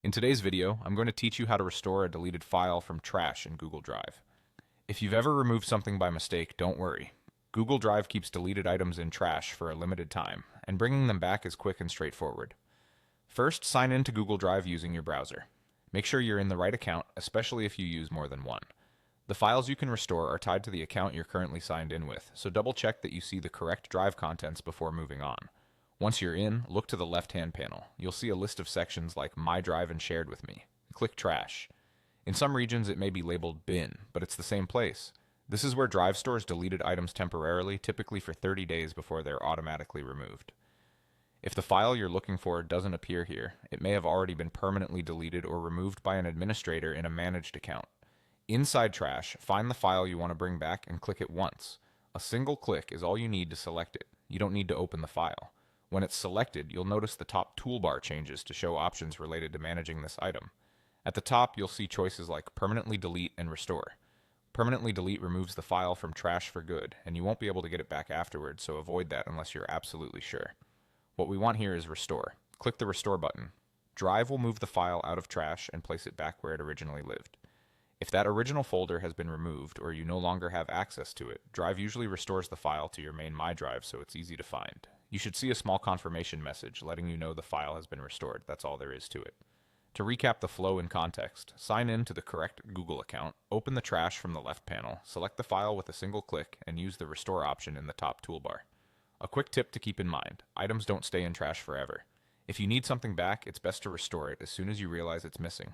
In today's video, I'm going to teach you how to restore a deleted file from trash in Google Drive. If you've ever removed something by mistake, don't worry. Google Drive keeps deleted items in trash for a limited time, and bringing them back is quick and straightforward. First, sign in to Google Drive using your browser. Make sure you're in the right account, especially if you use more than one. The files you can restore are tied to the account you're currently signed in with, so double check that you see the correct drive contents before moving on. Once you're in, look to the left-hand panel. You'll see a list of sections like My Drive and Shared with Me. Click Trash. In some regions it may be labeled Bin, but it's the same place. This is where Drive stores deleted items temporarily, typically for 30 days before they're automatically removed. If the file you're looking for doesn't appear here, it may have already been permanently deleted or removed by an administrator in a managed account. Inside Trash, find the file you want to bring back and click it once. A single click is all you need to select it. You don't need to open the file. When it's selected, you'll notice the top toolbar changes to show options related to managing this item. At the top, you'll see choices like Permanently Delete and Restore. Permanently Delete removes the file from trash for good, and you won't be able to get it back afterwards, so avoid that unless you're absolutely sure. What we want here is Restore. Click the Restore button. Drive will move the file out of trash and place it back where it originally lived. If that original folder has been removed or you no longer have access to it, Drive usually restores the file to your main My Drive so it's easy to find. You should see a small confirmation message letting you know the file has been restored. That's all there is to it. To recap the flow in context, sign in to the correct Google account, open the trash from the left panel, select the file with a single click, and use the Restore option in the top toolbar. A quick tip to keep in mind: items don't stay in trash forever. If you need something back, it's best to restore it as soon as you realize it's missing.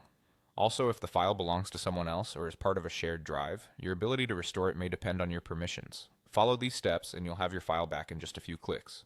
Also, if the file belongs to someone else or is part of a shared drive, your ability to restore it may depend on your permissions. Follow these steps and you'll have your file back in just a few clicks.